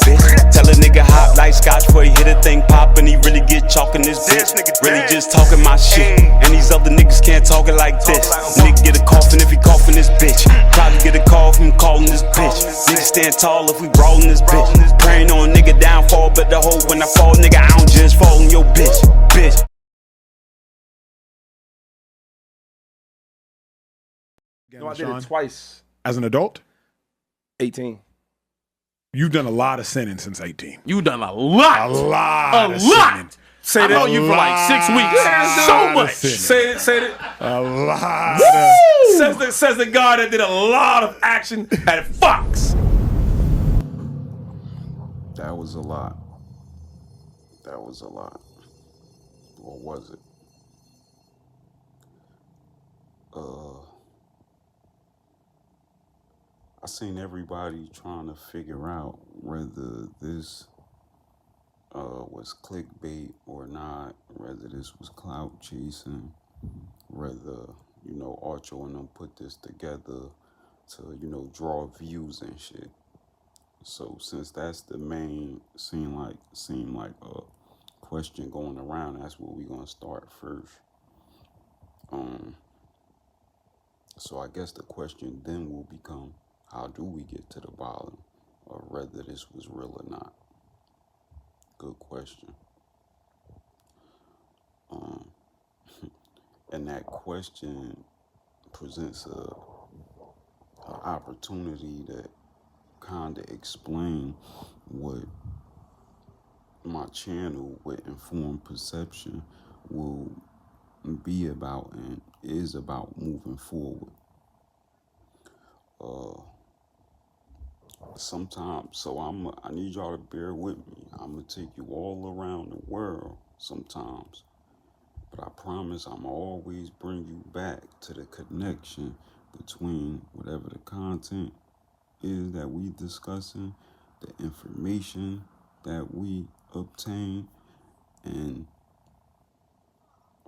bitch. Tell a nigga hop like scotch before he hit a thing pop and he really get chalk in this bitch. Really just talking my shit, and these other niggas can't talk it like this. Nigga get a coughing if he coughing this bitch. Probably get a call from calling this bitch. Nigga stand tall if we brawling this bitch. Praying on a nigga downfall, but the hoe when I fall, nigga, I don't just fall on your bitch. Bitch. No, I did it twice. As an adult? 18. You've done a lot of sinning since 18. You done a lot. A lot. A lot. Say I that. know you for like 6 weeks. So much. Say it. A lot. Says the guy that did a lot of action at Fox. That was a lot. That was a lot. Or was it? I seen everybody trying to figure out whether this was clickbait or not, whether this was clout chasing, whether, you know, Acho and them put this together to, you know, draw views and shit. So since that's the main, seemed like a question going around, that's where we gonna start first. So I guess the question then will become, how do we get to the bottom of whether this was real or not? Good question. And that question presents a opportunity to kind of explain what my channel with Informed Perception will be about and is about moving forward. Sometimes, so I need y'all to bear with me. I'm gonna take you all around the world sometimes, but I promise I'm always bring you back to the connection between whatever the content is that we discussing, the information that we obtain, and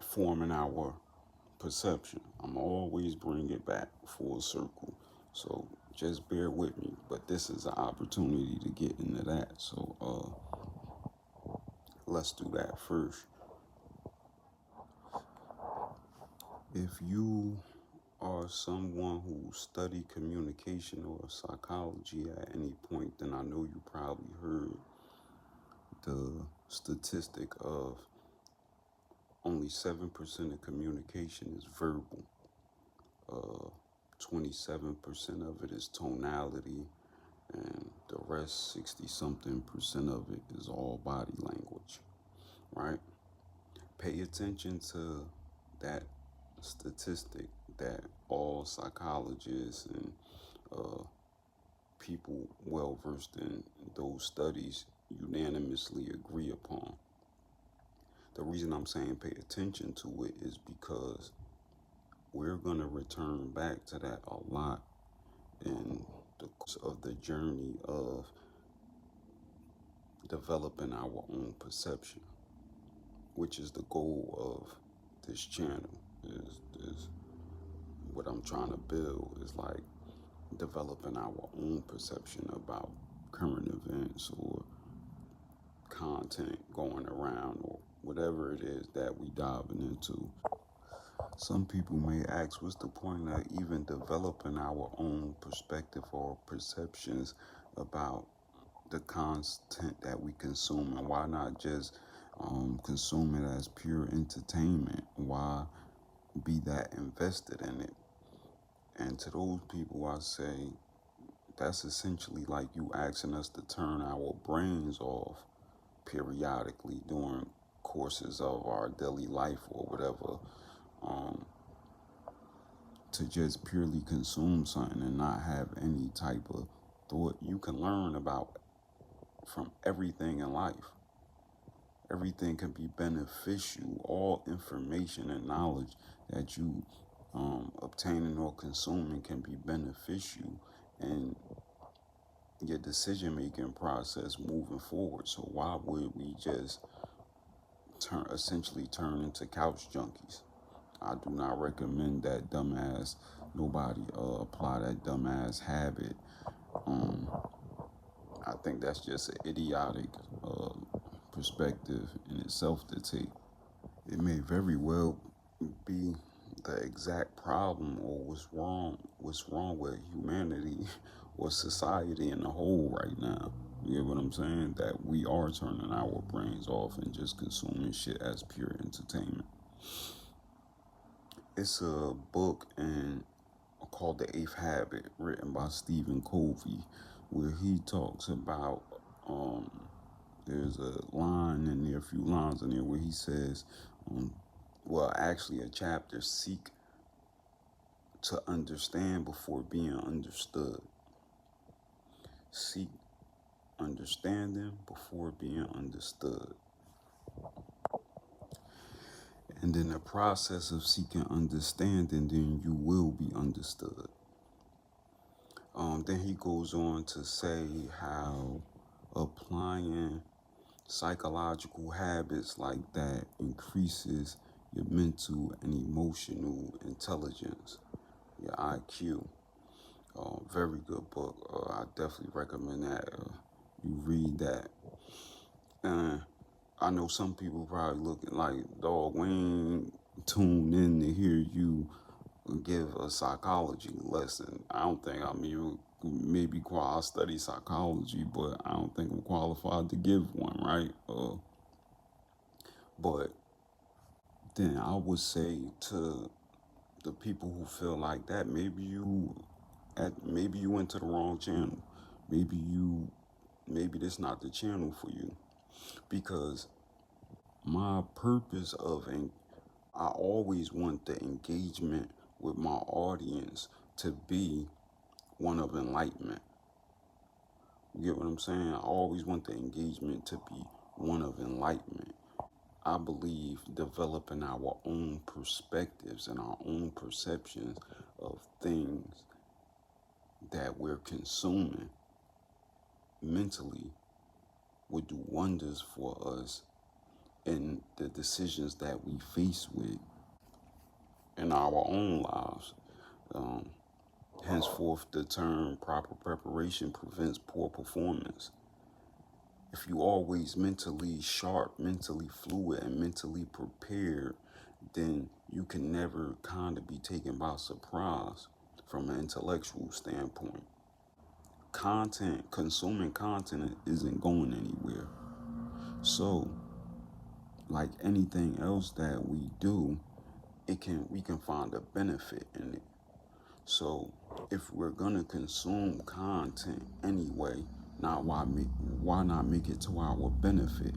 forming our perception. I'm always bring it back full circle. So just bear with me, but this is an opportunity to get into that. So let's do that first. If you are someone who studied communication or psychology at any point, then I know you probably heard the statistic of only 7% of communication is verbal. 27% of it is tonality, and the rest, 60-something% of it is all body language, right? Pay attention to that statistic that all psychologists and people well-versed in those studies unanimously agree upon. The reason I'm saying pay attention to it is because we're gonna return back to that a lot in the course of the journey of developing our own perception, which is the goal of this channel. Is what I'm trying to build is like developing our own perception about current events or content going around or whatever it is that we diving into. Some people may ask, what's the point of even developing our own perspective or perceptions about the content that we consume, and why not just consume it as pure entertainment? Why be that invested in it? And to those people, I say that's essentially like you asking us to turn our brains off periodically during courses of our daily life or whatever, to just purely consume something and not have any type of thought. You can learn about from everything in life. Everything can be beneficial. All information and knowledge that you obtaining or consuming can be beneficial in your decision-making process moving forward. So why would we just essentially turn into couch junkies? I do not recommend that dumbass, nobody apply that dumbass habit. I think that's just an idiotic perspective in itself to take. It may very well be the exact problem or what's wrong with humanity or society in the whole right now. You get what I'm saying? That we are turning our brains off and just consuming shit as pure entertainment. It's a book called The Eighth Habit, written by Stephen Covey, where he talks about there's a line in there, a few lines in there where he says, well, actually a chapter, seek to understand before being understood. Seek understanding before being understood. And in the process of seeking understanding, then you will be understood. Then he goes on to say how applying psychological habits like that increases your mental and emotional intelligence, your IQ. Very good book. I definitely recommend that you read that. And I know some people probably looking like, dog, we ain't tuned in to hear you give a psychology lesson. I don't think, I mean, maybe I study psychology, but I don't think I'm qualified to give one, right? But then I would say to the people who feel like that, maybe you went to the wrong channel. Maybe this not the channel for you, because my purpose I always want the engagement with my audience to be one of enlightenment. You get what I'm saying? I always want the engagement to be one of enlightenment. I believe developing our own perspectives and our own perceptions of things that we're consuming mentally would do wonders for us in the decisions that we face with in our own lives. Henceforth, the term proper preparation prevents poor performance. If you always mentally sharp, mentally fluid, and mentally prepared, then you can never kind of be taken by surprise from an intellectual standpoint. Consuming content isn't going anywhere. So, like anything else that we do, we can find a benefit in it. So if we're gonna consume content anyway, why not make it to our benefit?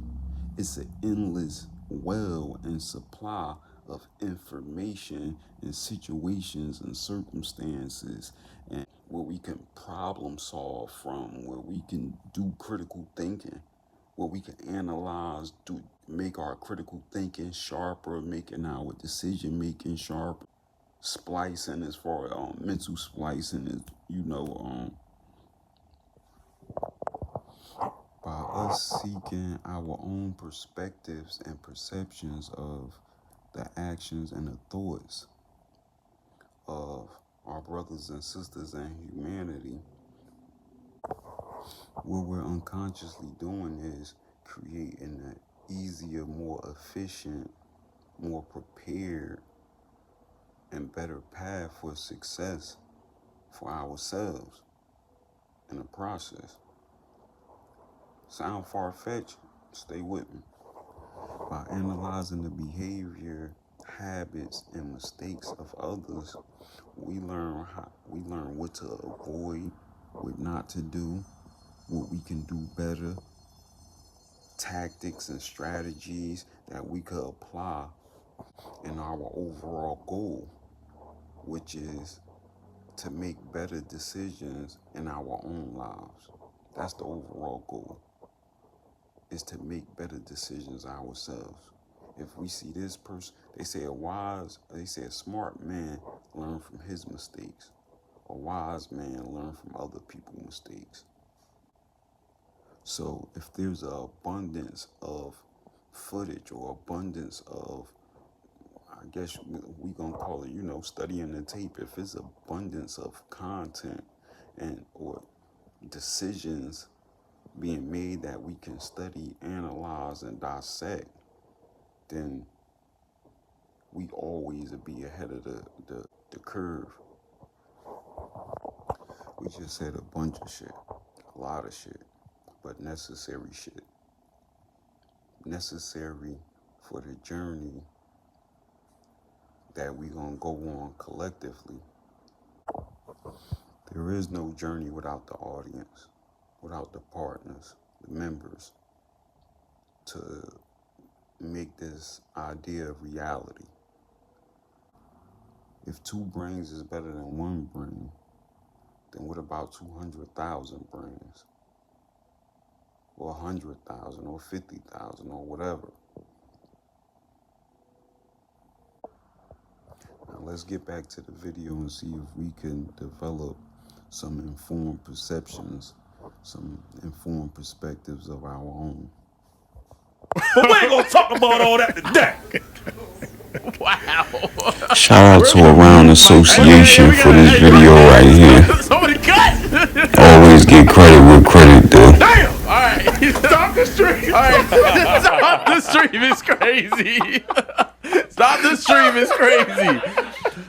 It's an endless well and supply of information and situations and circumstances, and where we can problem solve from, where we can do critical thinking, where we can analyze, make our critical thinking sharper, making our decision making sharper. Splicing, as far as mental splicing, is, by us seeking our own perspectives and perceptions of the actions and the thoughts of our brothers and sisters in humanity. What we're unconsciously doing is creating an easier, more efficient, more prepared, and better path for success for ourselves in the process. Sound far-fetched? Stay with me. By analyzing the behavior, habits, and mistakes of others, we learn what to avoid, what not to do, what we can do better, tactics and strategies that we could apply in our overall goal, which is to make better decisions in our own lives. That's the overall goal, is to make better decisions ourselves. If we see this person, they say a smart man learn from his mistakes. A wise man learn from other people's mistakes. So if there's an abundance of footage or abundance of, I guess we gonna call it, studying the tape. If it's abundance of content or decisions being made that we can study, analyze, and dissect, then we always will be ahead of the curve. We just said a bunch of shit, a lot of shit, but necessary shit. Necessary for the journey that we gonna go on collectively. There is no journey without the audience, without the partners, the members, to make this idea of reality. If 2 brains is better than 1 brain, then what about 200,000 brains? Or 100,000 or 50,000 or whatever? Now let's get back to the video and see if we can develop some informed perceptions, some informed perspectives of our own. But we ain't gonna talk about all that today. Wow. Shout out to Around Association for this video right here. Somebody cut. Always get credit where credit due. Damn. All right. Stop the stream. All right. Stop the stream. It's crazy. Stop the stream. It's crazy.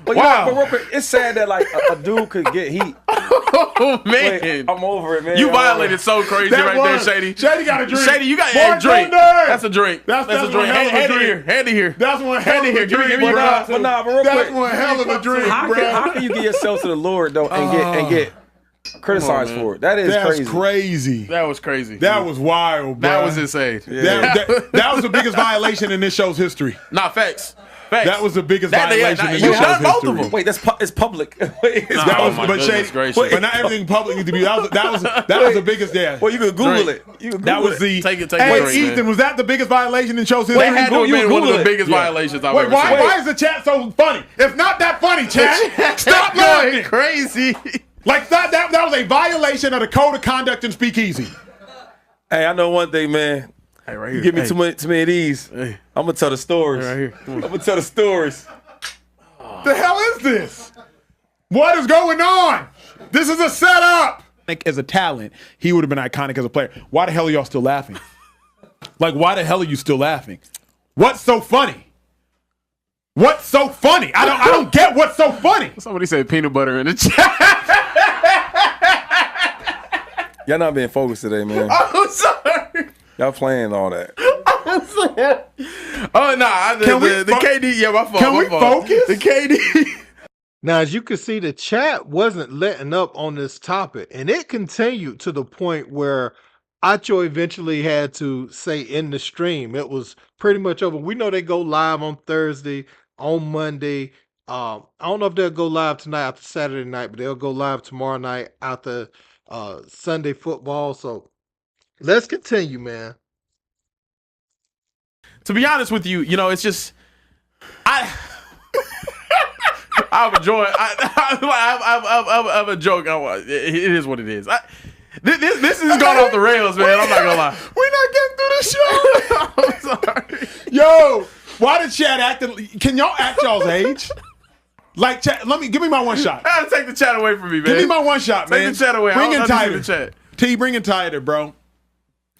But wow. But real quick, it's sad that like a dude could get heat. Oh man, Wait, I'm over it, man. You violated so crazy right there, Shady. Shady got a drink. Shady, you got a drink. That's a drink. That's a drink. Hand it here. That's one hell of a drink, bro. But nah, but real quick, that's one hell of a drink, bro. How can you get yourself to the Lord though and get criticized for it? That's crazy. That was crazy. That was wild, bro. That was insane. That was the biggest violation in this show's history. Not facts. That was the biggest violation in this show's history. Both of them. Wait, it's public. But not everything public needs to be. That was the biggest. Yeah. Well, you can Google it. That was the. Take it. Hey, Ethan, was that the biggest violation in show's history? That had to have been one of the biggest violations I've ever seen. Why is the chat so funny? It's not that funny, chat. Stop laughing. Crazy. Like that was a violation of the code of conduct in Speakeasy. Hey, I know one thing, man. Hey, right here. You give me too many of these. Hey. I'm gonna tell the stories. Right here. I'm gonna tell the stories. The hell is this? What is going on? This is a setup. As a talent, he would have been iconic as a player. Why the hell are y'all still laughing? Like, why the hell are you still laughing? What's so funny? What's so funny? I don't get what's so funny. Somebody said peanut butter in the chat. Y'all not being focused today, man. I'm sorry. Y'all playing all that. Oh nah, the KD. Yeah, my fault. Can we focus? The KD. Now, as you can see, the chat wasn't letting up on this topic, and it continued to the point where Acho eventually had to say in the stream, it was pretty much over. We know they go live on Thursday, on Monday. I don't know if they'll go live tonight after Saturday night, but they'll go live tomorrow night after Sunday football. So let's continue, man. To be honest with you, you know, it's just I'm enjoying. I'm a joke. It is what it is. This is going off the rails, man. I'm not gonna lie. We're not getting through the show. I'm sorry. Yo, why the chat acting? Can y'all act y'all's age? Like, chat, give me my one shot. I gotta take the chat away from me, man. Give me my one shot, man. Take the chat away. Bring in tighter. tighter. T, bring in tighter, bro.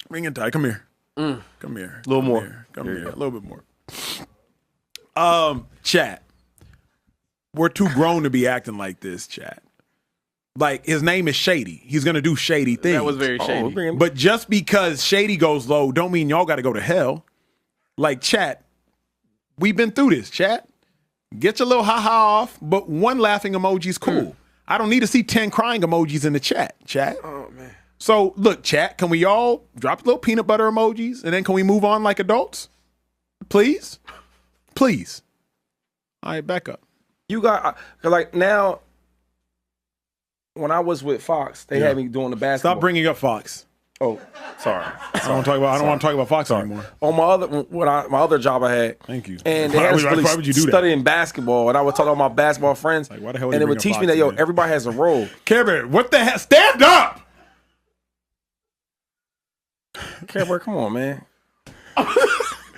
Bring in tighter. Come here. Come here. A little more. Come here. A little bit more. Chat. We're too grown to be acting like this, chat. Like, his name is Shady. He's gonna do shady things. That was very shady. But just because Shady goes low, don't mean y'all got to go to hell. Like, chat. We've been through this, chat. Get your little ha-ha off, but one laughing emoji is cool. I don't need to see 10 crying emojis in the chat. Oh, man. So, look, chat, can we all drop little peanut butter emojis, and then can we move on like adults? Please? Please. All right, back up. You got, cause like now, when I was with Fox, they had me doing the basketball. Stop bringing up Fox. Oh, sorry. I don't want to talk about Fox anymore. On my other job I had. Thank you. And they had us really studying basketball, and I would talk to my basketball friends. Like, why the hell and they would teach me that, yo, everybody has a role. Care Bear, what the hell? Stand up! Care Bear, come on, man.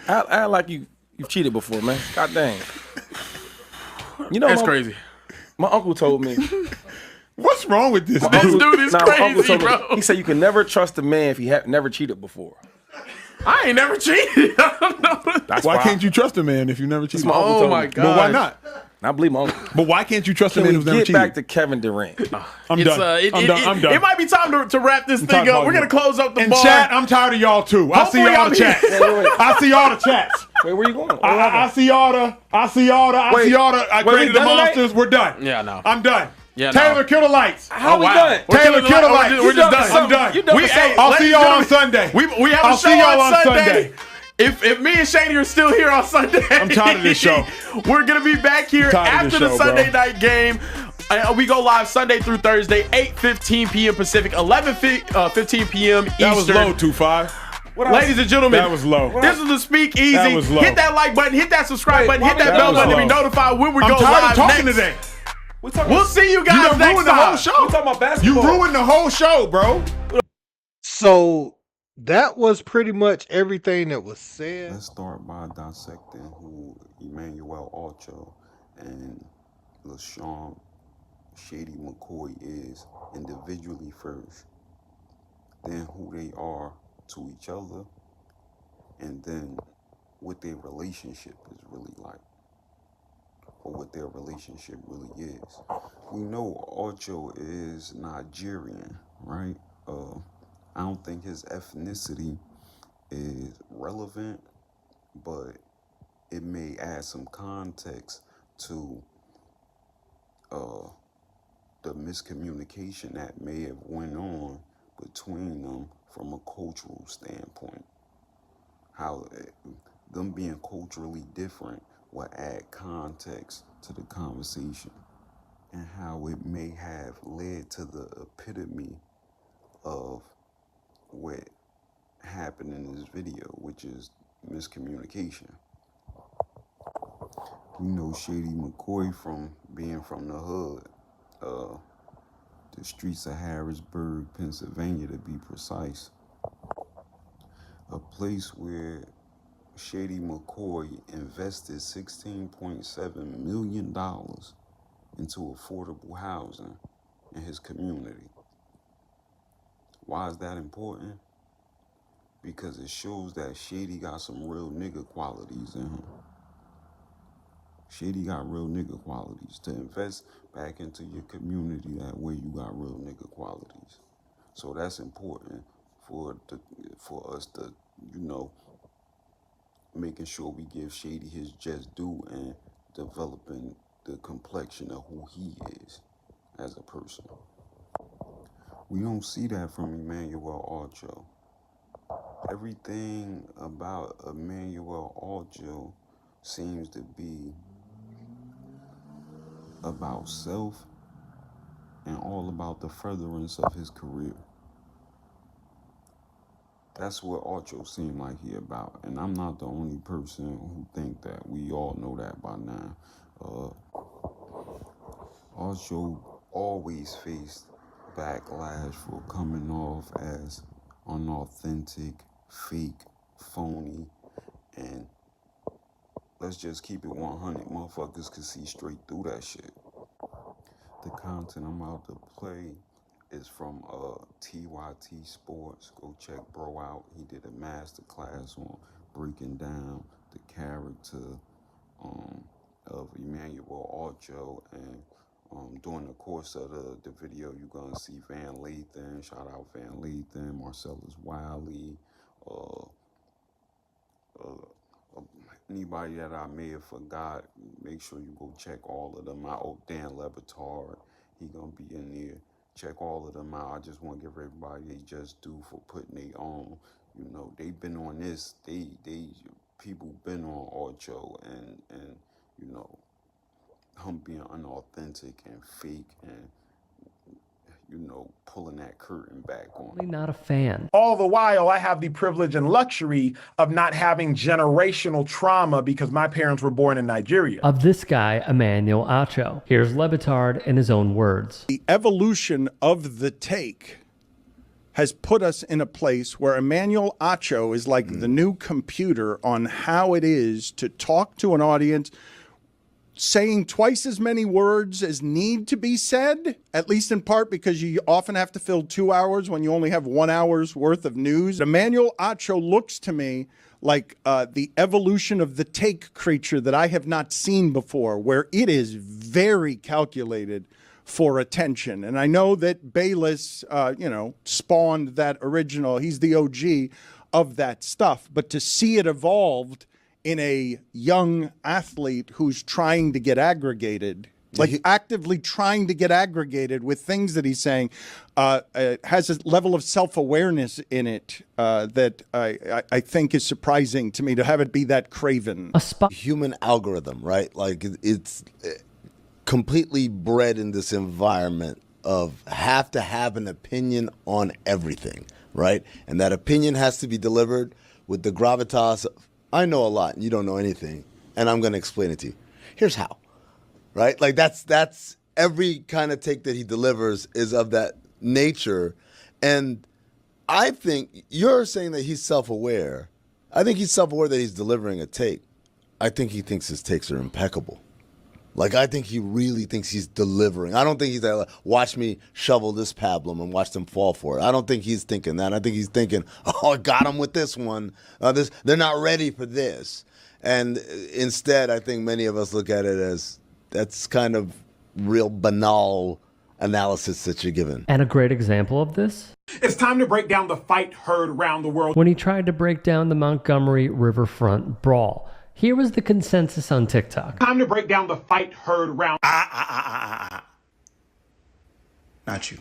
I like you've cheated before, man. God dang. You know, that's crazy. My uncle told me. What's wrong with this This dude? dude is Nah, my uncle crazy, told me- bro. He said you can never trust a man if he never cheated before. I ain't never cheated. I don't know. That's Why can't you trust a man if you never cheated? my uncle Oh told my me. god. But why not? I believe my uncle. But why can't you trust a Can man we who's never get cheated? back to Kevin Durant? I'm done. I'm done. It might be time to wrap this thing tired of up. We're arguing. gonna close up the And bar. chat, I'm tired of y'all too. I see Hopefully all I'm the here. chats. I see all the chats. Wait, where you going? What I happened? see all the. I see all the. I we created the done tonight? monsters. We're done. Yeah, no. I'm done. Yeah, Taylor, no. kill the lights. How we wow. done? We're Taylor, killing kill the light. lights. We're just done. I'm done. You done for something. I'll ladies see and y'all on gentlemen, Sunday. We have a I'll show see y'all on on Sunday. Sunday. If me and Shady are still here on Sunday, I'm tired of this show. We're gonna be back here tired of after this the show, Sunday bro. night game. We go live Sunday through Thursday, 8:15 p.m. Pacific, 11:15 p.m. Eastern. That was low, 2-5. Ladies and gentlemen, That was low. This is the Speak Easy. That was low. Hit that like button, hit that subscribe button, hit that that bell was button to be low. notified when we I'm go tired live of talking next. today. We'll see you You guys done next ruined the whole time. show. We talking about You basketball. ruined the whole show, bro. So that was pretty much everything that was said. Let's start by dissecting who Emmanuel Acho and LESEAN Shady Mccoy is individually first, then who they are to each other, and then what their relationship is really like, or what their relationship really is. We know Acho is Nigerian, right? I don't think his ethnicity is relevant, but it may add some context to the miscommunication that may have went on between them from a cultural standpoint. How them being culturally different will add context to the conversation, and how it may have led to the epitome of what happened in this video, which is miscommunication. We know Shady Mccoy from being from the hood, the streets of Harrisburg, Pennsylvania to be precise. A place where Shady Mccoy invested $16.7 million into affordable housing in his community. Why is that important? Because it shows that Shady got some real nigga qualities in him. Shady got real nigga qualities. To invest back into your community that way, you got real nigga qualities. So that's important for us to, making sure we give Shady his just due and developing the complexion of who he is as a person. We don't see that from Emmanuel Acho. Everything about Emmanuel Acho seems to be about self and all about the furtherance of his career. That's what Acho seemed like he about, and I'm not the only person who think that. We all know that by now. Acho always faced backlash for coming off as unauthentic, fake, phony, and let's just keep it 100. Motherfuckers could see straight through that shit. The content I'm about to play is from TYT Sports. Go check bro out. He did a master class on breaking down the character of Emmanuel Acho, and during the course of the video, you're gonna see Van Lathan. Shout out Van Lathan, Marcellus Wiley, anybody that I may have forgot. Make sure you go check all of them out. Oh, Dan Lebitard, he gonna be in there. Check all of them out. I just want to give everybody they just due for putting their own. They've been on this. People been on Acho, and him being unauthentic and fake, and pulling that curtain back on. Not a fan. All the while, I have the privilege and luxury of not having generational trauma because my parents were born in Nigeria. Of this guy, Emmanuel Acho. Here's Lebitard in his own words. The evolution of the take has put us in a place where Emmanuel Acho is like the new computer on how it is to talk to an audience, saying twice as many words as need to be said, at least in part because you often have to fill 2 hours when you only have 1 hour's worth of news. Emmanuel Acho looks to me like the evolution of the take creature that I have not seen before, where it is very calculated for attention. And I know that Bayless, spawned that original. He's the OG of that stuff. But to see it evolved in a young athlete who's trying to get aggregated, like actively trying to get aggregated with things that he's saying, has a level of self-awareness in it that I think is surprising to me, to have it be that craven. Human algorithm, right? Like it's completely bred in this environment of have to have an opinion on everything, right? And that opinion has to be delivered with the gravitas of, I know a lot and you don't know anything, and I'm going to explain it to you. Here's how. Right? Like that's every kind of take that he delivers is of that nature. And I think you're saying that he's self-aware. I think he's self-aware that he's delivering a take. I think he thinks his takes are impeccable. Like, I think he really thinks he's delivering. I don't think he's like, watch me shovel this pablum and watch them fall for it. I don't think he's thinking that. I think he's thinking, oh, I got him with this one. They're not ready for this. And instead, I think many of us look at it as, that's kind of real banal analysis that you're given. And a great example of this? It's time to break down the fight heard around the world. When he tried to break down the Montgomery Riverfront brawl. Here was the consensus on TikTok. Time to break down the fight heard around. Not you.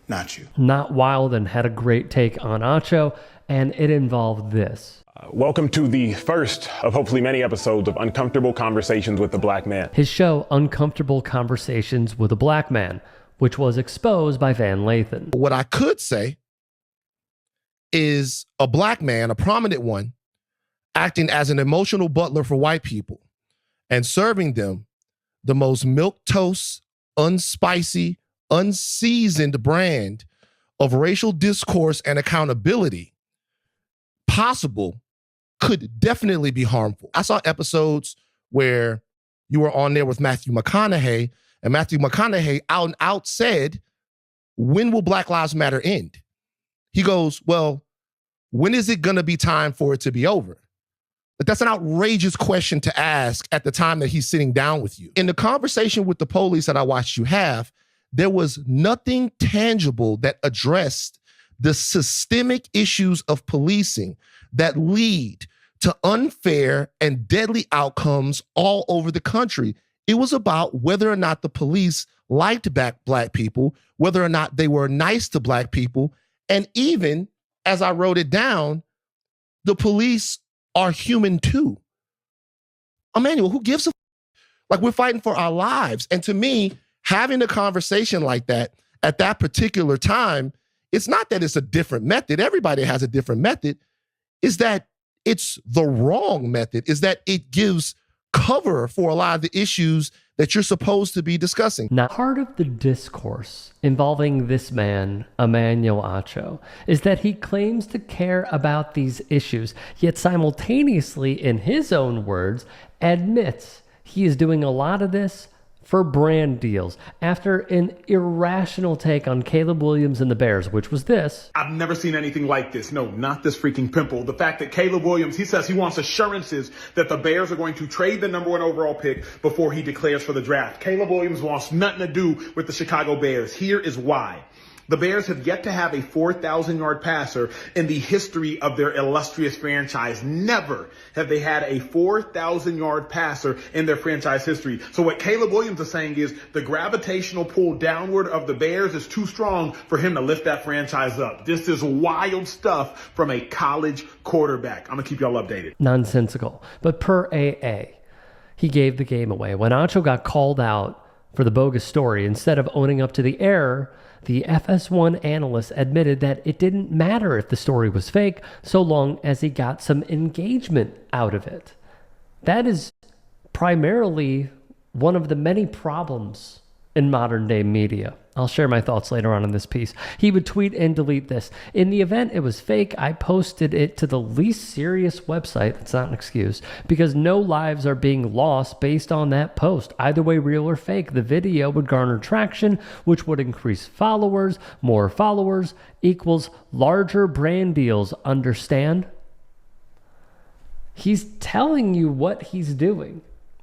Not you. Not Wild and had a great take on Acho, and it involved this. Welcome to the first of hopefully many episodes of Uncomfortable Conversations with the Black Man. His show, Uncomfortable Conversations with a Black Man, which was exposed by Van Lathan. What I could say is a black man, a prominent one, acting as an emotional butler for white people and serving them the most milquetoast, unspicy, unseasoned brand of racial discourse and accountability possible could definitely be harmful. I saw episodes where you were on there with Matthew McConaughey, and Matthew McConaughey out and out said, when will Black Lives Matter end? He goes, well, when is it gonna be time for it to be over? But that's an outrageous question to ask at the time that he's sitting down with you. In the conversation with the police that I watched you have, there was nothing tangible that addressed the systemic issues of policing that lead to unfair and deadly outcomes all over the country. It was about whether or not the police liked black people, whether or not they were nice to black people, and even, as I wrote it down, the police are human too. Emmanuel, who gives a like, we're fighting for our lives. And to me, having a conversation like that at that particular time, it's not that it's a different method. Everybody has a different method. Is that it's the wrong method, is that it gives cover for a lot of the issues that you're supposed to be discussing. Now, part of the discourse involving this man, Emmanuel Acho, is that he claims to care about these issues, yet simultaneously, in his own words, admits he is doing a lot of this for brand deals after an irrational take on Caleb Williams and the Bears, which was this. I've never seen anything like this. No, not this freaking pimple. The fact that Caleb Williams, he says he wants assurances that the Bears are going to trade the #1 overall pick before he declares for the draft. Caleb Williams wants nothing to do with the Chicago Bears. Here is why. The Bears have yet to have a 4,000-yard passer in the history of their illustrious franchise. Never have they had a 4,000-yard passer in their franchise history. So what Caleb Williams is saying is the gravitational pull downward of the Bears is too strong for him to lift that franchise up. This is wild stuff from a college quarterback. I'm going to keep y'all updated. Nonsensical. But per AA, he gave the game away. When Acho got called out for the bogus story, instead of owning up to the error, the FS1 analyst admitted that it didn't matter if the story was fake so long as he got some engagement out of it. That is primarily one of the many problems in modern day media. I'll share my thoughts later on in this piece. He would tweet and delete this. In the event it was fake, I posted it to the least serious website. It's not an excuse, because no lives are being lost based on that post. Either way, real or fake, the video would garner traction, which would increase followers. More followers equals larger brand deals. Understand? He's telling you what he's doing.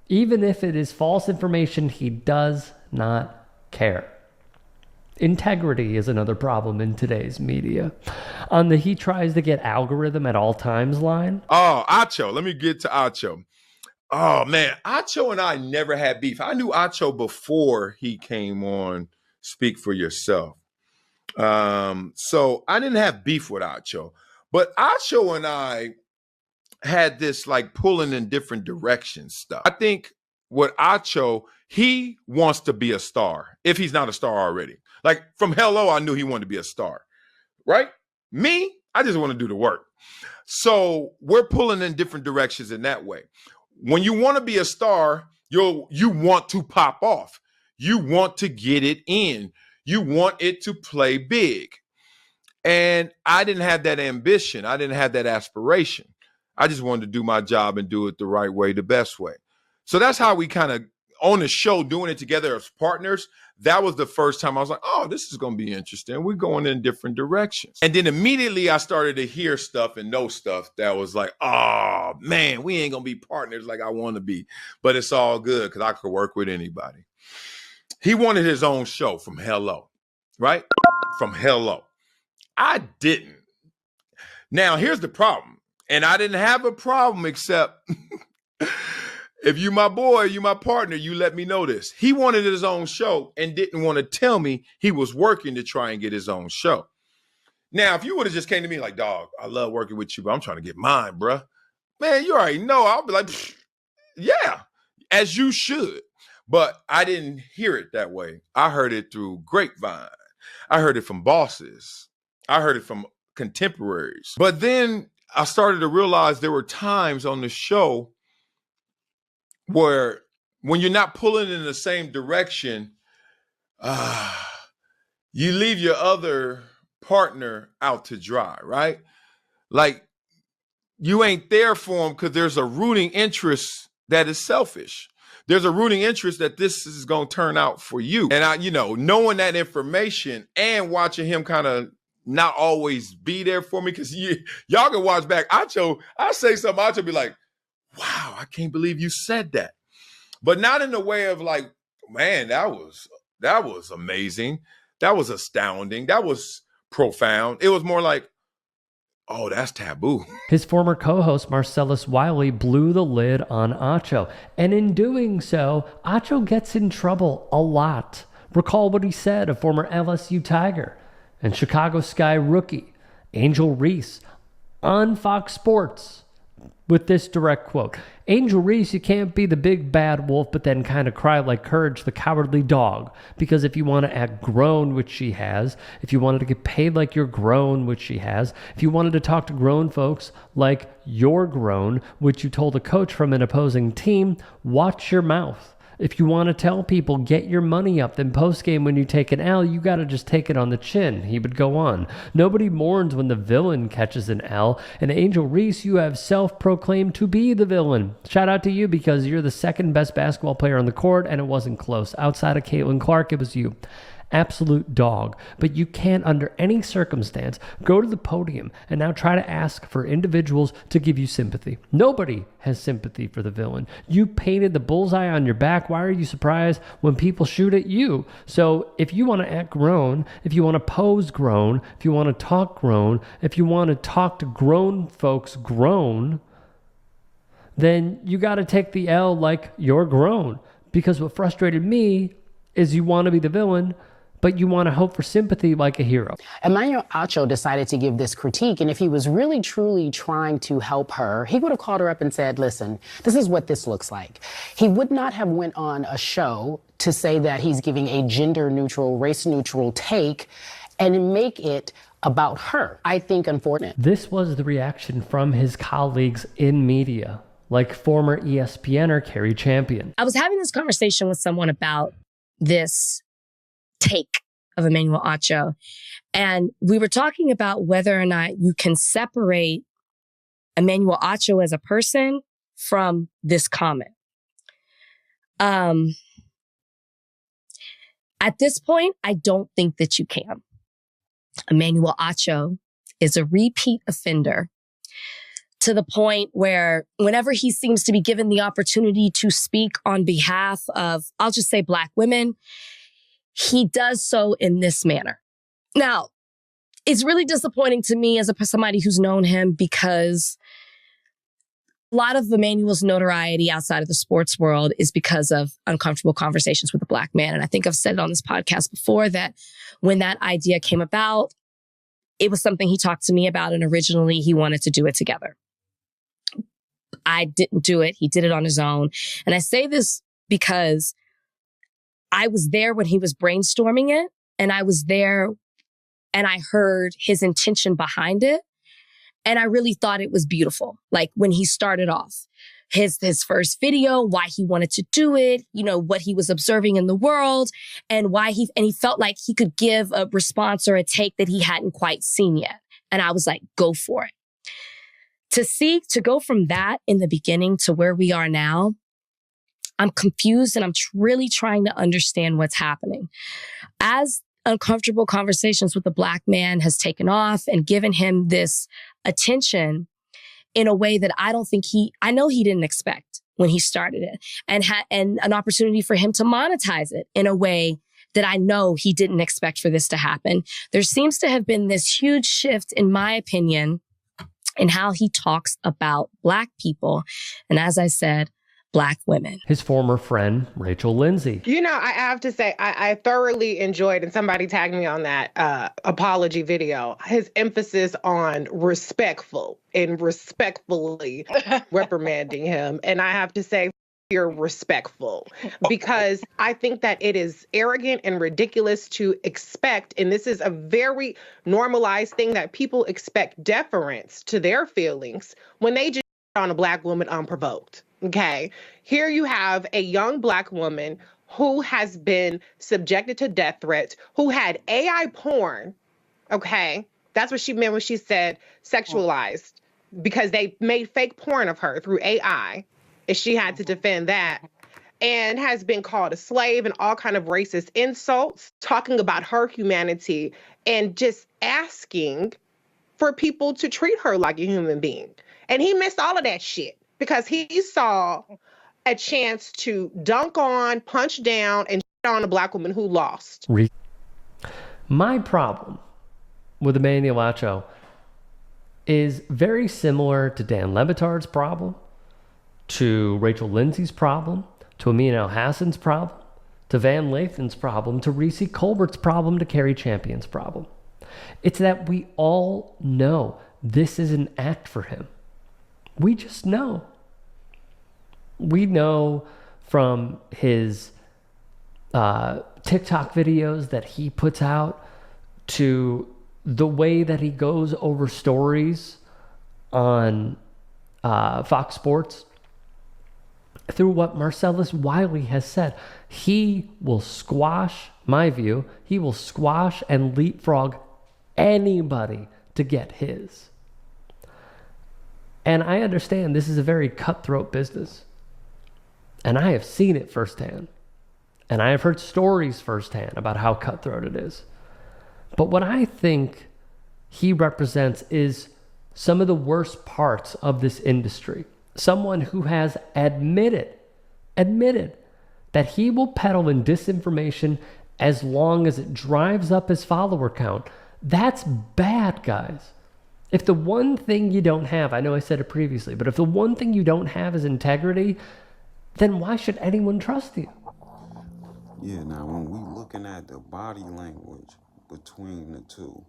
Even if it is false information, he does not care. Integrity is another problem in today's media. On the he tries to get algorithm at all times line. Oh, Acho. Let me get to Acho. Oh, man. Acho and I never had beef. I knew Acho before he came on Speak for Yourself. So I didn't have beef with Acho. But Acho and I had this like pulling in different directions stuff. I think with Acho, he wants to be a star if he's not a star already. Like from Hello, I knew he wanted to be a star, right? Me, I just want to do the work. So we're pulling in different directions in that way. When you want to be a star, you want to pop off. You want to get it in. You want it to play big. And I didn't have that ambition. I didn't have that aspiration. I just wanted to do my job and do it the right way, the best way. So that's how we kind of on the show doing it together as partners. That was the first time I was like, oh, this is going to be interesting. We're going in different directions. And then immediately I started to hear stuff and know stuff that was like, oh, man, we ain't going to be partners like I want to be. But it's all good because I could work with anybody. He wanted his own show from Hello, right? From Hello. I didn't. Now, here's the problem. And I didn't have a problem except if you my boy, you my partner, you let me know this. He wanted his own show and didn't want to tell me he was working to try and get his own show. Now, if you would have just came to me like, dog, I love working with you, but I'm trying to get mine, bruh. Man, you already know. I'll be like, yeah, as you should. But I didn't hear it that way. I heard it through grapevine. I heard it from bosses. I heard it from contemporaries. But then I started to realize there were times on the show where when you're not pulling in the same direction, you leave your other partner out to dry, right? Like you ain't there for them because there's a rooting interest that is selfish. There's a rooting interest that this is going to turn out for you. And I, knowing that information and watching him kind of not always be there for me, because y'all can watch back. Acho, I say something, Acho be like, wow, I can't believe you said that. But not in the way of like, man, that was amazing. That was astounding. That was profound. It was more like, oh, that's taboo. His former co-host Marcellus Wiley blew the lid on Acho. And in doing so, Acho gets in trouble a lot. Recall what he said of former LSU Tiger and Chicago Sky rookie Angel Reese on Fox Sports with this direct quote. Angel Reese, you can't be the big bad wolf but then kind of cry like Courage the Cowardly Dog, because if you want to act grown, which she has, if you wanted to get paid like you're grown, which she has, if you wanted to talk to grown folks like you're grown, which you told a coach from an opposing team, watch your mouth. If you want to tell people, get your money up, then post-game when you take an L, you got to just take it on the chin. He would go on. Nobody mourns when the villain catches an L. And Angel Reese, you have self-proclaimed to be the villain. Shout out to you because you're the second best basketball player on the court, and it wasn't close. Outside of Caitlin Clark, it was you. Absolute dog. But you can't, under any circumstance, go to the podium and now try to ask for individuals to give you sympathy. Nobody has sympathy for the villain. You painted the bullseye on your back. Why are you surprised when people shoot at you? So if you want to act grown, if you want to pose grown, if you want to talk grown, if you want to talk to grown folks grown, then you got to take the L like you're grown. Because what frustrated me is you want to be the villain, but you want to hope for sympathy like a hero. Emmanuel Acho decided to give this critique, and if he was really, truly trying to help her, he would have called her up and said, listen, this is what this looks like. He would not have went on a show to say that he's giving a gender-neutral, race-neutral take and make it about her. I think, unfortunate. This was the reaction from his colleagues in media, like former ESPNer Carrie Champion. I was having this conversation with someone about this take of Emmanuel Acho. And we were talking about whether or not you can separate Emmanuel Acho as a person from this comment. At this point, I don't think that you can. Emmanuel Acho is a repeat offender to the point where whenever he seems to be given the opportunity to speak on behalf of, I'll just say Black women, he does so in this manner. Now, it's really disappointing to me as somebody who's known him, because a lot of Emmanuel's notoriety outside of the sports world is because of uncomfortable conversations with a Black man. And I think I've said it on this podcast before that when that idea came about, it was something he talked to me about, and originally he wanted to do it together. I didn't do it. He did it on his own. And I say this because I was there when he was brainstorming it, and I was there and I heard his intention behind it. And I really thought it was beautiful. Like when he started off his first video, why he wanted to do it, you know, what he was observing in the world, and why he felt like he could give a response or a take that he hadn't quite seen yet. And I was like, go for it. To go from that in the beginning to where we are now, I'm confused, and I'm really trying to understand what's happening. As uncomfortable conversations with a Black man has taken off and given him this attention in a way that I know he didn't expect when he started it, and an opportunity for him to monetize it in a way that I know he didn't expect for this to happen. There seems to have been this huge shift, in my opinion, in how he talks about Black people. And as I said, Black women. His former friend, Rachel Lindsay. You know, I have to say, I thoroughly enjoyed, and somebody tagged me on that apology video, his emphasis on respectful and respectfully reprimanding him. And I have to say, you're respectful, because I think that it is arrogant and ridiculous to expect, and this is a very normalized thing, that people expect deference to their feelings when they just on a Black woman unprovoked. Okay, here you have a young Black woman who has been subjected to death threats, who had AI porn. Okay, that's what she meant when she said sexualized, because they made fake porn of her through AI, and she had to defend that, and has been called a slave and all kind of racist insults, talking about her humanity and just asking for people to treat her like a human being. And he missed all of that shit, because he saw a chance to dunk on, punch down, and shit on a Black woman who lost. My problem with Emmanuel Acho is very similar to Dan Le Batard's problem, to Rachel Lindsay's problem, to Amin Al-Hassan's problem, to Van Lathan's problem, to Reese Colbert's problem, to Carrie Champion's problem. It's that we all know this is an act for him. We just know. We know from his TikTok videos that he puts out, to the way that he goes over stories on Fox Sports, through what Marcellus Wiley has said. He will squash, my view, he will squash and leapfrog anybody to get his. And I understand this is a very cutthroat business. And I have seen it firsthand. And I have heard stories firsthand about how cutthroat it is. But what I think he represents is some of the worst parts of this industry. Someone who has admitted that he will peddle in disinformation as long as it drives up his follower count. That's bad, guys. If the one thing you don't have, I know I said it previously, but if the one thing you don't have is integrity, then why should anyone trust you? Yeah, now when we looking at the body language between the two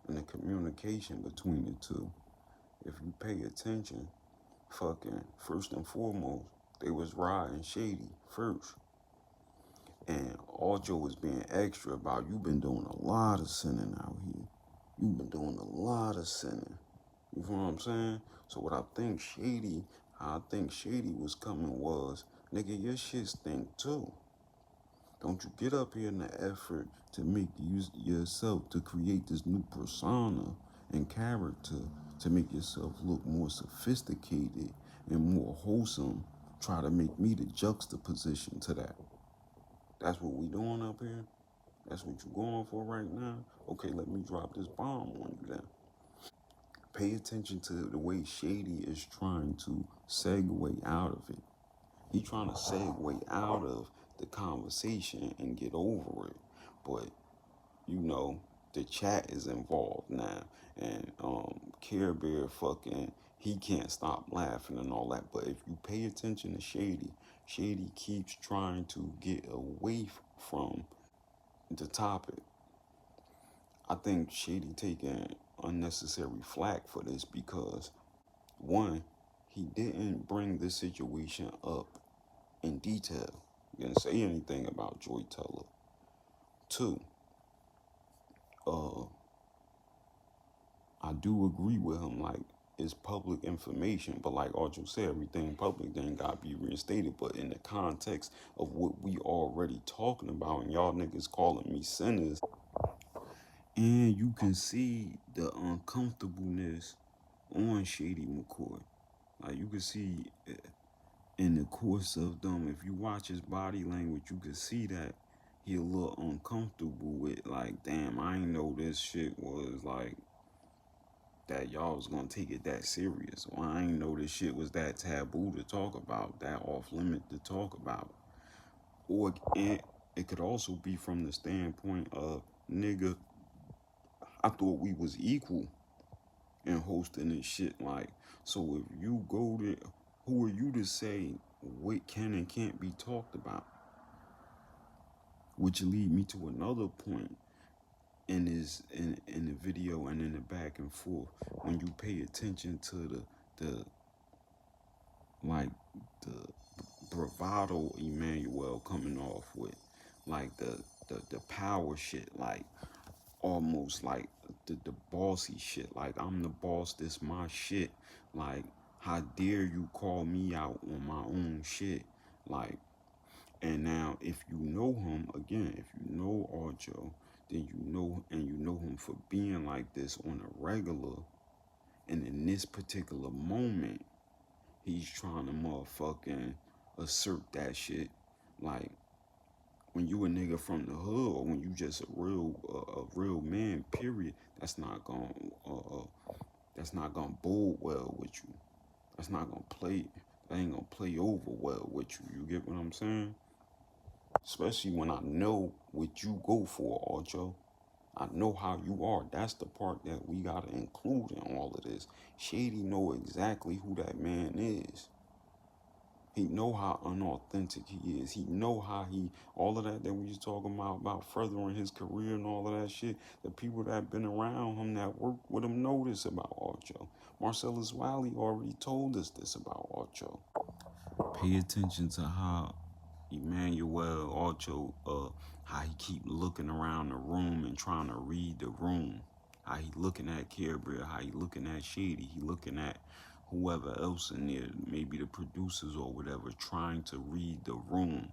and the communication between the two, if you pay attention, fucking first and foremost, they was riding Shady first. And Acho was being extra about, you've been doing a lot of sinning out here. You've been doing a lot of sinning. You feel what I'm saying? So what I think Shady was coming was, nigga, your shit stink too. Don't you get up here in the effort to make yourself, to create this new persona and character, to make yourself look more sophisticated and more wholesome, try to make me the juxtaposition to that. That's what we doing up here? That's what you going for right now? Okay, let me drop this bomb on you then. Pay attention to the way Shady is trying to segue out of it. He trying to segue out of the conversation and get over it. But, you know, the chat is involved now. And Care Bear fucking, he can't stop laughing and all that. But if you pay attention to Shady, Shady keeps trying to get away from the topic. I think Shady taking unnecessary flack for this because, one, he didn't bring this situation up in detail. He didn't say anything about Joy Teller. Two, I do agree with him, like, it's public information, but like Acho said, everything public then gotta be reinstated. But in the context of what we already talking about, and y'all niggas calling me sinners, and you can see the uncomfortableness on Shady McCoy. Like, you can see in the course of them, if you watch his body language, you can see that he a little uncomfortable with, like, damn, I ain't know this shit was like, that y'all was gonna take it that serious. Or I ain't know this shit was that taboo to talk about, that off limit to talk about. Or it could also be from the standpoint of, nigga, I thought we was equal in hosting this shit. Like, so if you go there, who are you to say what can and can't be talked about? Which lead me to another point in the video and in the back and forth. When you pay attention to the bravado Emmanuel coming off with, like the power shit, like almost like the bossy shit, like I'm the boss, this my shit, like how dare you call me out on my own shit, like. And now if you know him, again, if you know Acho, then you know, and you know him for being like this on a regular, and in this particular moment he's trying to motherfucking assert that shit. Like, when you a nigga from the hood, or when you just a real man, period, that's not gonna bode well with you. That's not gonna play. That ain't gonna play over well with you. You get what I'm saying? Especially when I know what you go for, Acho. I know how you are. That's the part that we gotta include in all of this. Shady know exactly who that man is. He know how unauthentic he is. He know how he, all of that we was talking about furthering his career and all of that shit. The people that been around him, that work with him, know this about Acho. Marcellus Wiley already told us this about Acho. Pay attention to how Emmanuel Acho, how he keep looking around the room and trying to read the room. How he looking at Care Bear, how he looking at Shady, he looking at whoever else in there, maybe the producers or whatever, trying to read the room.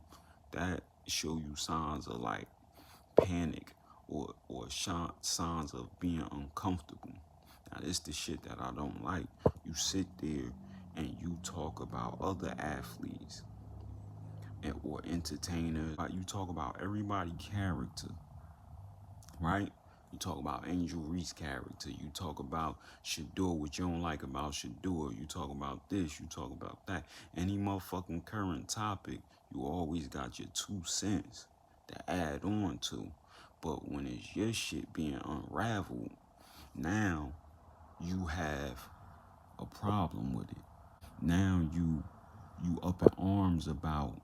That show you signs of like panic or signs of being uncomfortable. Now this the shit that I don't like. You sit there and you talk about other athletes or entertainers. You talk about everybody's character, right? You talk about Angel Reese's character. You talk about Shador, what you don't like about Shador. You talk about this, you talk about that. Any motherfucking current topic, you always got your 2 cents to add on to. But when it's your shit being unraveled, now you have a problem with it. Now you up in arms about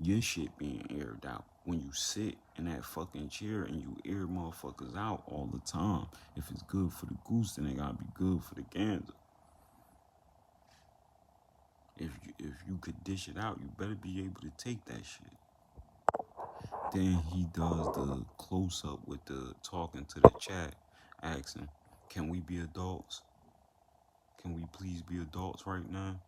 your shit being aired out. When you sit in that fucking chair and you air motherfuckers out all the time, if it's good for the goose, then it gotta be good for the gander. If you could dish it out, you better be able to take that shit. Then he does the close up with the talking to the chat, asking, can we be adults? Can we please be adults right now?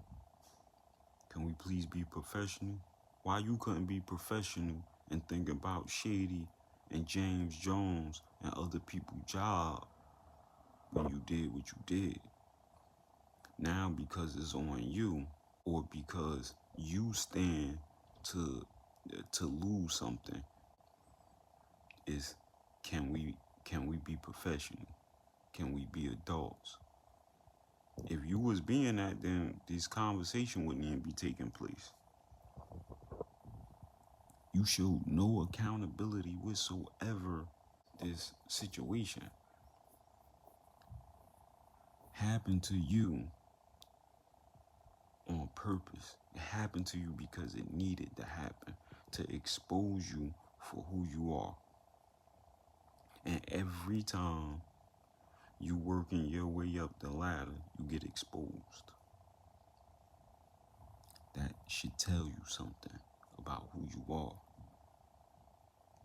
Can we please be professional? Why you couldn't be professional and think about Shady and James Jones and other people's job when you did what you did. Now because it's on you, or because you stand to lose something, is can we be professional? Can we be adults? If you was being that, then this conversation wouldn't even be taking place. You showed no accountability whatsoever. This situation happened to you on purpose. It happened to you because it needed to happen to expose you for who you are. And every time you working your way up the ladder, you get exposed. That should tell you something about who you are.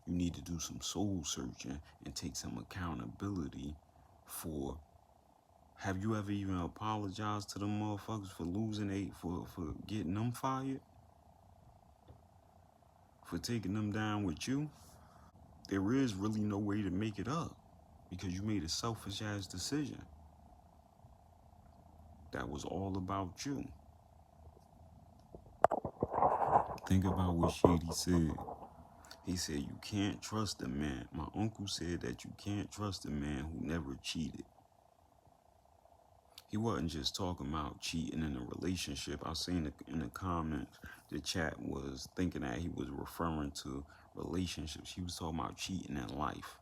You need to do some soul searching and take some accountability for. Have you ever even apologized to them motherfuckers for losing for getting them fired? For taking them down with you? There is really no way to make it up because you made a selfish ass decision. That was all about you. Think about what Shady said. He said you can't trust a man. My uncle said that you can't trust a man who never cheated. He wasn't just talking about cheating in a relationship. I seen in the comments, the chat was thinking that he was referring to relationships. He was talking about cheating in life.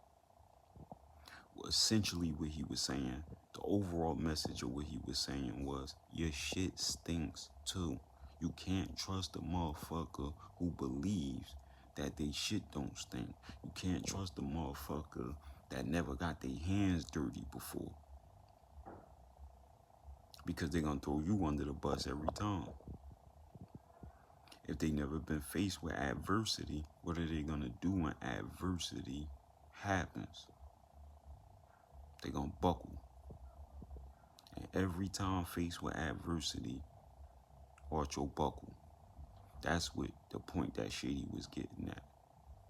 Well, essentially what he was saying, the overall message of what he was saying was, your shit stinks too. You can't trust a motherfucker who believes that they shit don't stink. You can't trust a motherfucker that never got their hands dirty before. Because they're gonna throw you under the bus every time. If they never been faced with adversity, what are they gonna do when adversity happens? They're gonna buckle. And every time faced with adversity, Acho buckle. That's what the point that Shady was getting at.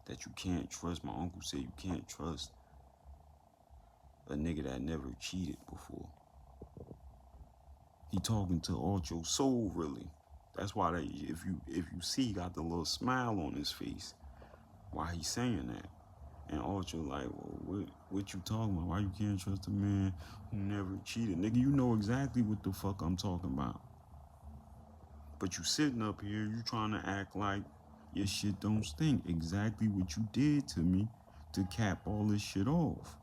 That you can't trust, my uncle said you can't trust a nigga that never cheated before. He talking to Acho's soul, really. That's why if you see, he got the little smile on his face while he's saying that. And Acho like, well, what you talking about? Why you can't trust a man who never cheated? Nigga, you know exactly what the fuck I'm talking about. But you sitting up here, you trying to act like your shit don't stink. Exactly what you did to me to cap all this shit off.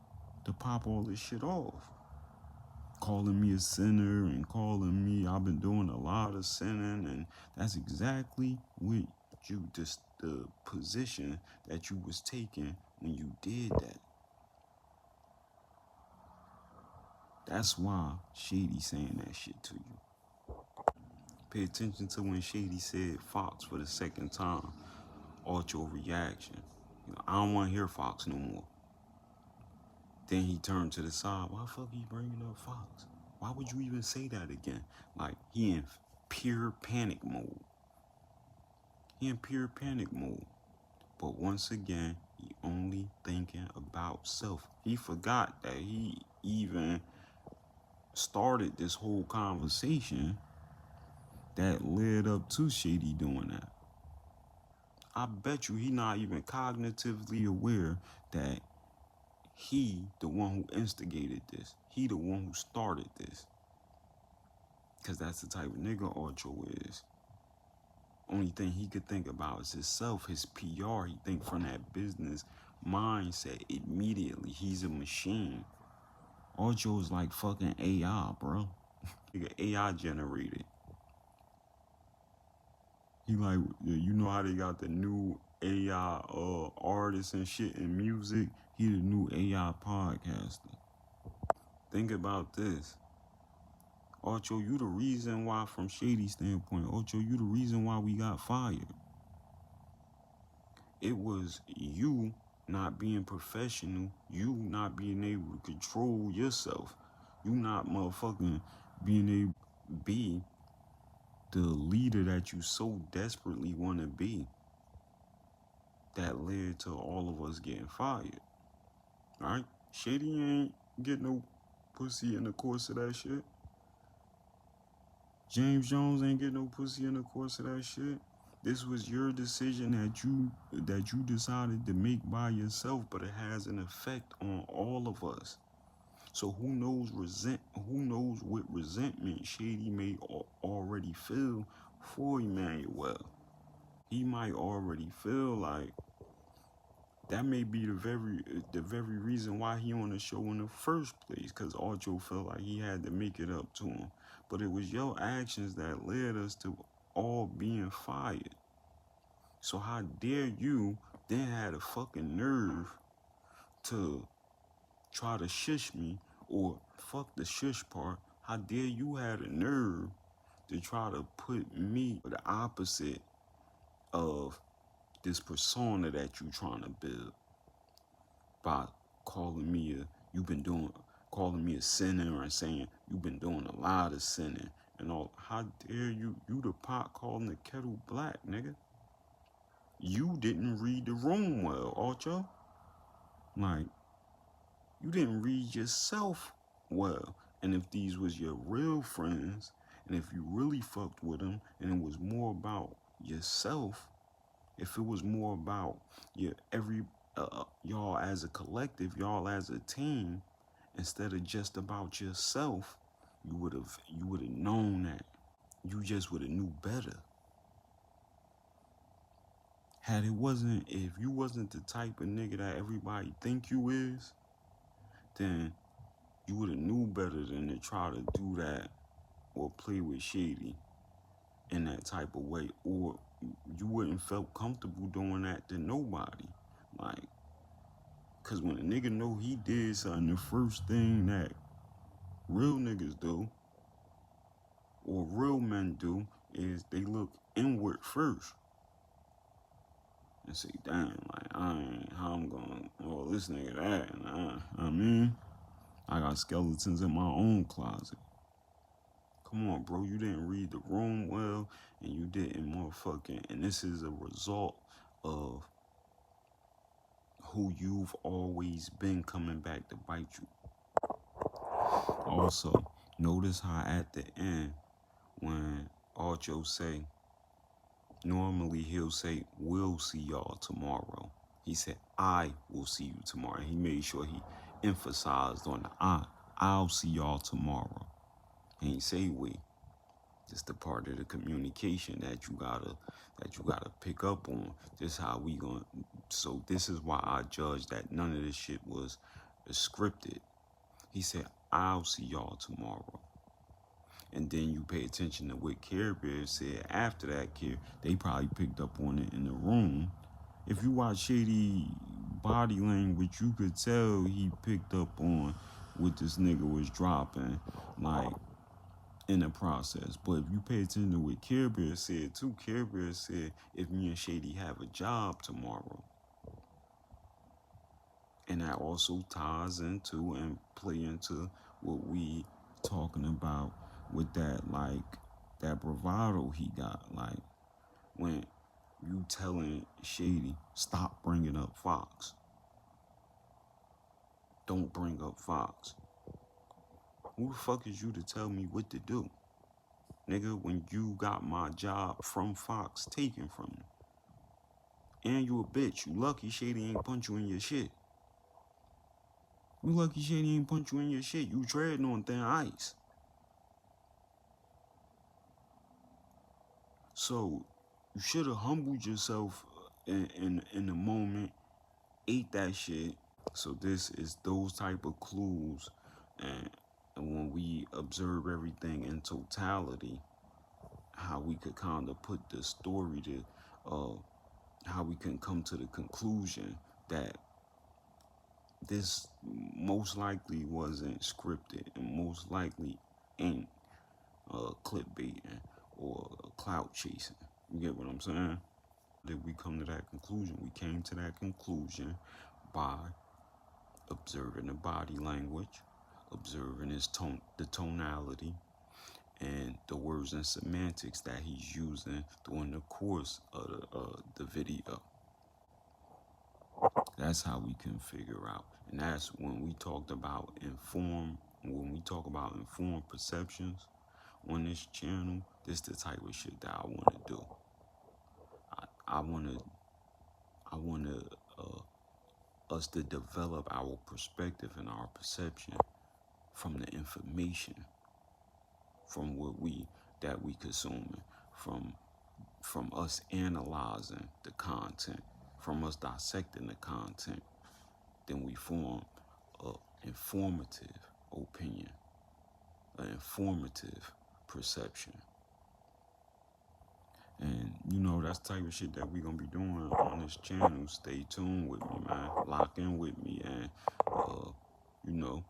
To pop all this shit off. Calling me a sinner and calling me, I've been doing a lot of sinning, and that's exactly what the position that you was taking when you did that. That's why Shady saying that shit to you. Pay attention to when Shady said Fox for the second time. Acho reaction. You know, I don't want to hear Fox no more. Then he turned to the side. Why the fuck are you bringing up Fox? Why would you even say that again? Like, he in pure panic mode. He in pure panic mode. But once again, he only thinking about self. He forgot that he even started this whole conversation that led up to Shady doing that. I bet you he not even cognitively aware that he the one who instigated this. He the one who started this. Because that's the type of nigga Acho is. Only thing he could think about is himself, his PR. He think from that business mindset immediately. He's a machine. Acho is like fucking AI, bro. Nigga, AI generated. He like, you know how they got the new AI artists and shit in music? He the new AI podcaster. Think about this. Acho, you the reason why, from Shady's standpoint, Acho, you the reason why we got fired. It was you not being professional, you not being able to control yourself, you not motherfucking being able to be the leader that you so desperately want to be. that led to all of us getting fired. Right? Shady ain't get no pussy in the course of that shit. James Jones ain't get no pussy in the course of that shit. This was your decision that you decided to make by yourself, but it has an effect on all of us. So who knows what resentment Shady may already feel for Emmanuel. He might already feel like that may be the very reason why he on the show in the first place, because Acho felt like he had to make it up to him. But it was your actions that led us to all being fired. So how dare you then had a fucking nerve to try to shush me, or fuck the shush part, how dare you had a nerve to try to put me the opposite of this persona that you trying to build by calling me a sinner and saying you've been doing a lot of sinning and all. How dare you the pot calling the kettle black, nigga? You didn't read the room well, Acho. Like, you didn't read yourself well. And if these was your real friends, and if you really fucked with them, and it was more about yourself, if it was more about y'all as a collective, y'all as a team, instead of just about yourself, you would have known that. You just would have knew better. If you wasn't the type of nigga that everybody think you is, then you would have knew better than to try to do that or play with Shady in that type of way, or you wouldn't felt comfortable doing that to nobody. Like, cause when a nigga know he did something, the first thing that real niggas do, or real men do, is they look inward first. And say, damn, like, how I'm going, this nigga that, and I mean, I got skeletons in my own closet. Come on, bro, you didn't read the room well, and you didn't and this is a result of who you've always been coming back to bite you. Also, notice how at the end, when Acho say, normally he'll say, we'll see y'all tomorrow. He said, I will see you tomorrow. He made sure he emphasized on the I. I'll see y'all tomorrow. He ain't say we. Just the part of the communication that you gotta pick up on. This how we going. So this is why I judge that none of this shit was scripted. He said, I'll see y'all tomorrow. And then you pay attention to what Care Bear said after that. They probably picked up on it in the room. If you watch Shady body language, you could tell he picked up on what this nigga was dropping, like, in the process. But if you pay attention to what Care Bear said too, Care Bear said, if me and Shady have a job tomorrow. And that also ties into and play into what we talking about with that, like, that bravado he got. Like, when you telling Shady, stop bringing up Fox. Don't bring up Fox. Who the fuck is you to tell me what to do? Nigga, when you got my job from Fox taken from you. And you a bitch. You lucky Shady ain't punch you in your shit. You lucky Shady ain't punch you in your shit. You treading on thin ice. So, you should have humbled yourself in the moment, ate that shit. So this is those type of clues, and when we observe everything in totality, how we could kind of put the story to, how we can come to the conclusion that this most likely wasn't scripted and most likely ain't clickbaiting or clout chasing. You get what I'm saying? Did we come to that conclusion? We came to that conclusion by observing the body language, observing the tonality, and the words and semantics that he's using during the course of the video. That's how we can figure out. And that's when we talked about when we talk about informed perceptions on this channel, this the type of shit that I want to do. I want us to develop our perspective and our perception from the information, from that we consuming, from us analyzing the content, from us dissecting the content. Then we form an informative opinion, an informative perception. And you know, that's the type of shit that we gonna be doing on this channel. Stay tuned with me, man. Lock in with me and you know,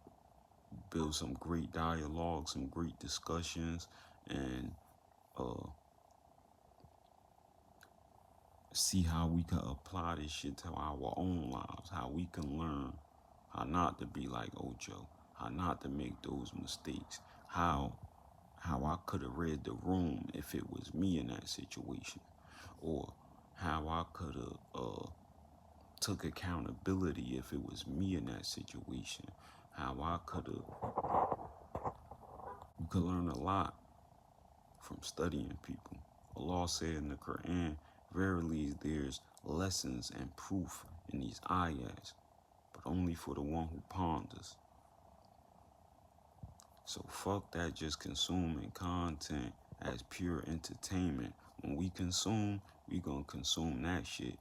build some great dialogue, some great discussions, and see how we can apply this shit to our own lives, how we can learn how not to be like Ocho, how not to make those mistakes, how I could have read the room if it was me in that situation, or how I could have took accountability if it was me in that situation, how I could have. You could learn a lot from studying people. Allah said in the Quran, verily there's lessons and proof in these ayats, but only for the one who ponders. So fuck that just consuming content as pure entertainment. When we consume, we gonna consume that shit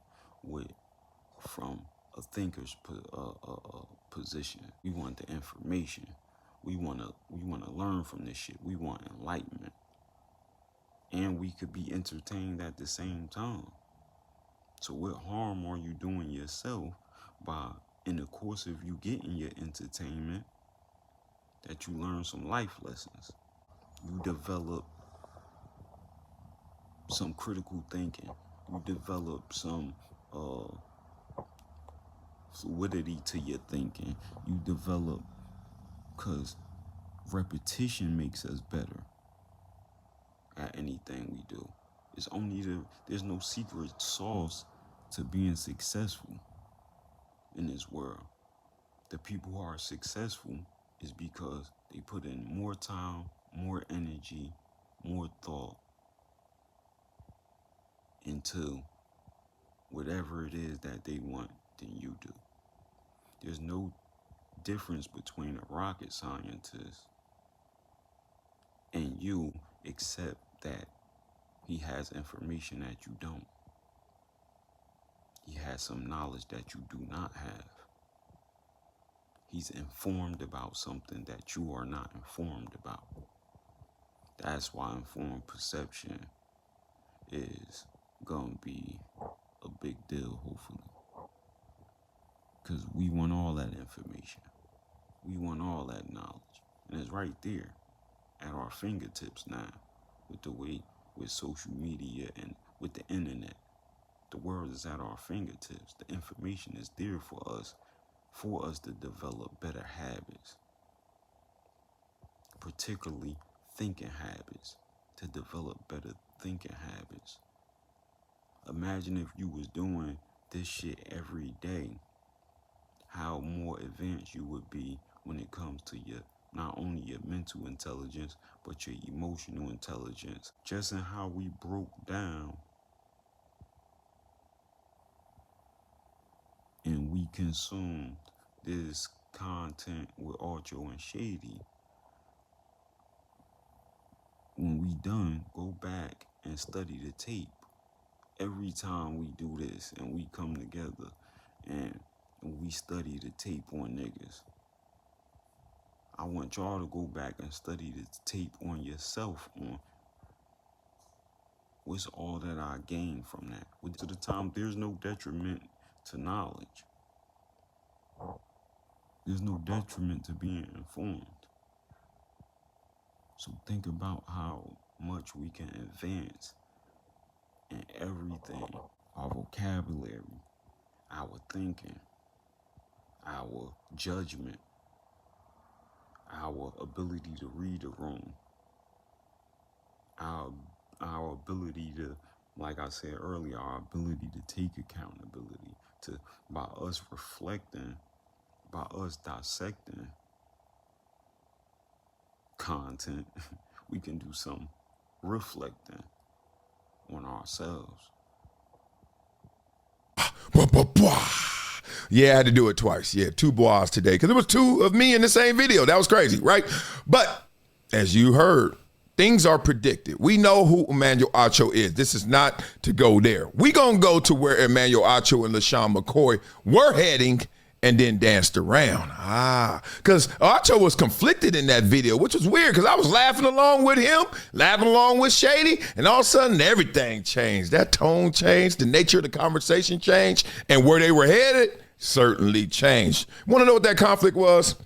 from a thinker's position. We want the information. We wanna learn from this shit. We want enlightenment. And we could be entertained at the same time. So what harm are you doing yourself by, in the course of you getting your entertainment, that you learn some life lessons? You develop some critical thinking. You develop some fluidity to your thinking. You develop, because repetition makes us better at anything we do. There's no secret sauce to being successful in this world. The people who are successful is because they put in more time, more energy, more thought into whatever it is that they want than you do. There's no difference between a rocket scientist and you, except that he has information that you don't. He has some knowledge that you do not have. He's informed about something that you are not informed about. That's why informed perception is gonna be a big deal, hopefully. Because we want all that information. We want all that knowledge. And it's right there at our fingertips now with social media and with the internet. The world is at our fingertips. The information is there for us to develop better habits, particularly thinking habits, to develop better thinking habits. Imagine if you was doing this shit every day, how more advanced you would be when it comes to not only your mental intelligence, but your emotional intelligence. Just in how we broke down and we consumed this content with Acho and Shady. When we done, go back and study the tape. Every time we do this and we come together and we study the tape on niggas, I want y'all to go back and study the tape on yourself, on what's all that I gained from that. To the time, there's no detriment to knowledge. There's no detriment to being informed. So think about how much we can advance in everything. Our vocabulary, our thinking, our judgment, our ability to read a room, our ability to like I said earlier, our ability to take accountability, by us reflecting, by us dissecting content, we can do some reflecting on ourselves. Yeah, I had to do it twice. Yeah, 2 bois today because there was 2 of me in the same video. That was crazy, right? But as you heard, things are predicted. We know who Emmanuel Acho is. This is not to go there. We gonna go to where Emmanuel Acho and LeSean McCoy were heading and then danced around. Because Acho was conflicted in that video, which was weird because I was laughing along with him, laughing along with Shady, and all of a sudden everything changed. That tone changed, the nature of the conversation changed, and where they were headed certainly changed. Want to know what that conflict was?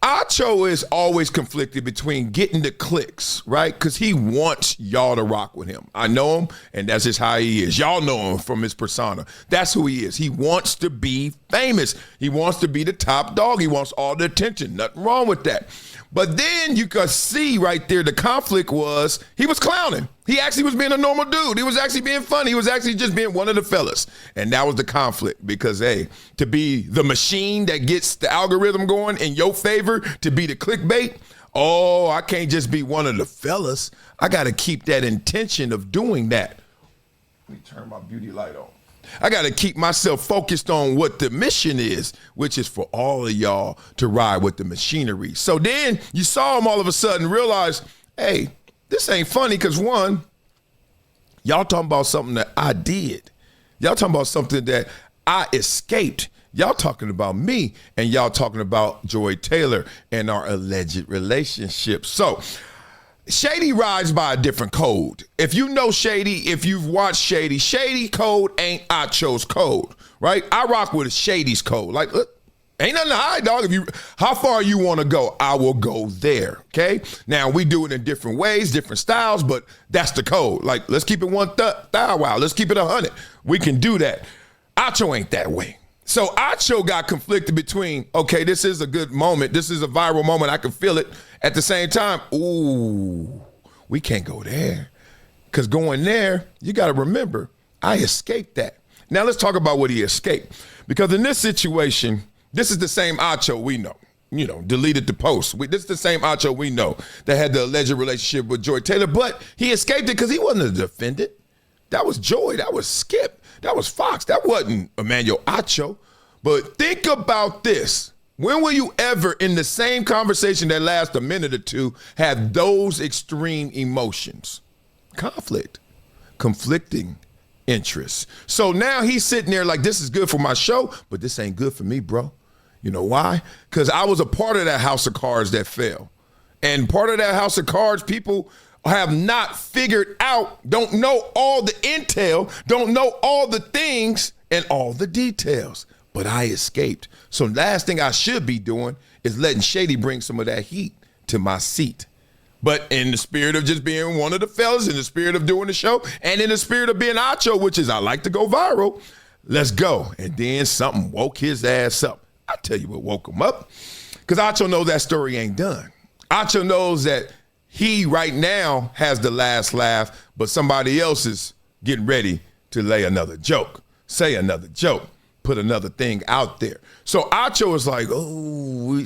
Acho is always conflicted between getting the clicks, right? Because he wants y'all to rock with him. I know him, and that's just how he is. Y'all know him from his persona. That's who he is. He wants to be famous. He wants to be the top dog. He wants all the attention. Nothing wrong with that. But then you could see right there the conflict was he was clowning. He actually was being a normal dude. He was actually being funny. He was actually just being one of the fellas. And that was the conflict because, hey, to be the machine that gets the algorithm going in your favor, to be the clickbait, oh, I can't just be one of the fellas. I got to keep that intention of doing that. Let me turn my beauty light on. I got to keep myself focused on what the mission is, which is for all of y'all to ride with the machinery. So then you saw him all of a sudden realize, hey, this ain't funny because, one, y'all talking about something that I did. Y'all talking about something that I escaped. Y'all talking about me, and y'all talking about Joy Taylor and our alleged relationship. So Shady rides by a different code. If you know Shady, if you've watched Shady, Shady code ain't Acho's code, right? I rock with Shady's code. Like, look, ain't nothing to hide, dog. How far you want to go, I will go there, okay? Now, we do it in different ways, different styles, but that's the code. Like, let's keep it 1,000 wow. Let's keep it 100. We can do that. Acho ain't that way. So Acho got conflicted between, okay, this is a good moment. This is a viral moment. I can feel it. At the same time, ooh, we can't go there. Because going there, you got to remember, I escaped that. Now let's talk about what he escaped. Because in this situation, this is the same Acho we know. You know, deleted the post. This is the same Acho we know that had the alleged relationship with Joy Taylor, but he escaped it because he wasn't a defendant. That was Joy. That was Skip. That was Fox. That wasn't Emmanuel Acho. But think about this. When will you ever, in the same conversation that lasts a minute or two, have those extreme emotions? Conflict, conflicting interests. So now he's sitting there like, this is good for my show, but this ain't good for me, bro. You know why? Because I was a part of that house of cards that fell. And part of that house of cards, people have not figured out, don't know all the intel, don't know all the things and all the details. But I escaped. So last thing I should be doing is letting Shady bring some of that heat to my seat. But in the spirit of just being one of the fellas, in the spirit of doing the show, and in the spirit of being Acho, which is I like to go viral, let's go. And then something woke his ass up. I tell you what woke him up. Because Acho knows that story ain't done. Acho knows that he right now has the last laugh, but somebody else is getting ready to lay another joke, say another joke, put another thing out there. So Acho is like, oh,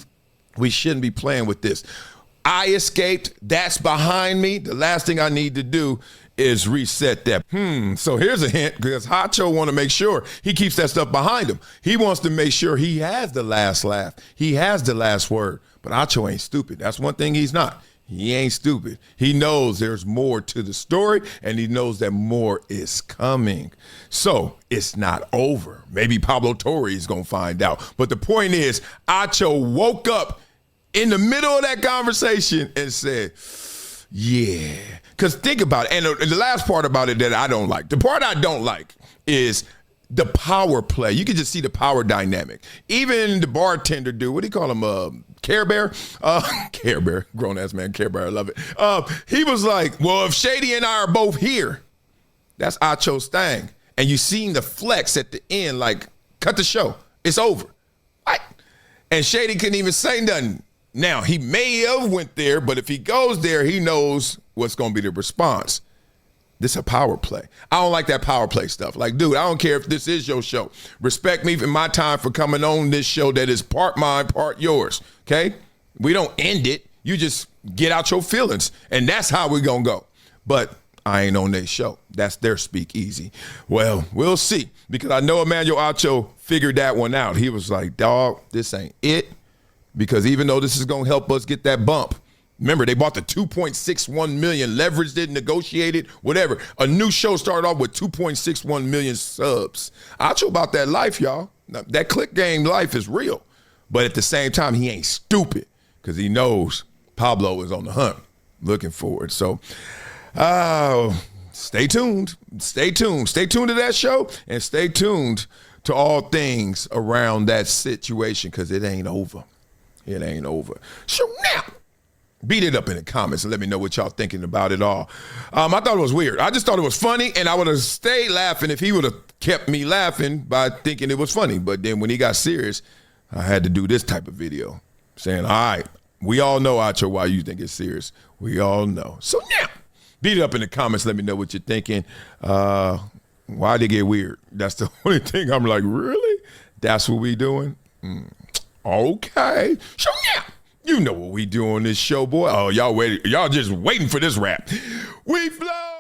we shouldn't be playing with this. I escaped. That's behind me. The last thing I need to do is reset that. So here's a hint, because Acho want to make sure he keeps that stuff behind him. He wants to make sure he has the last laugh. He has the last word. But Acho ain't stupid. That's one thing he's not. He ain't stupid. He knows there's more to the story, and he knows that more is coming. So it's not over. Maybe Pablo Torre is going to find out. But the point is, Acho woke up in the middle of that conversation and said, yeah. Because think about it. And the last part about it that I don't like, the part I don't like is the power play. You can just see the power dynamic. Even the bartender dude, what do you call him? Care Bear? Care Bear, grown ass man, Care Bear, I love it. He was like, well, if Shady and I are both here, that's Acho's thing. And you seen the flex at the end, like, cut the show, it's over. Right? And Shady couldn't even say nothing. Now, he may have went there, but if he goes there, he knows what's going to be the response. This a power play. I don't like that power play stuff. Like, dude, I don't care if this is your show. Respect me for my time for coming on this show that is part mine, part yours, okay? We don't end it. You just get out your feelings, and that's how we gonna go. But I ain't on their show. That's their speakeasy. Well, we'll see, because I know Emmanuel Acho figured that one out. He was like, dog, this ain't it, because even though this is gonna help us get that bump, remember, they bought the 2.61 million, leveraged it, negotiated, whatever. A new show started off with 2.61 million subs. Acho about that life, y'all. Now, that click game life is real. But at the same time, he ain't stupid, because he knows Pablo is on the hunt, looking for it. So, stay tuned. Stay tuned. Stay tuned to that show, and stay tuned to all things around that situation, because it ain't over. It ain't over. So now, beat it up in the comments and let me know what y'all thinking about it all. I thought it was weird. I just thought it was funny, and I would have stayed laughing if he would have kept me laughing by thinking it was funny. But then when he got serious, I had to do this type of video saying, all right, we all know, Acho, why you think it's serious. We all know. So now, beat it up in the comments. Let me know what you're thinking. Why'd it get weird? That's the only thing I'm like, really? That's what we doing? Okay. So now, you know what we do on this show, boy. Oh, y'all just waiting for this rap. We flow.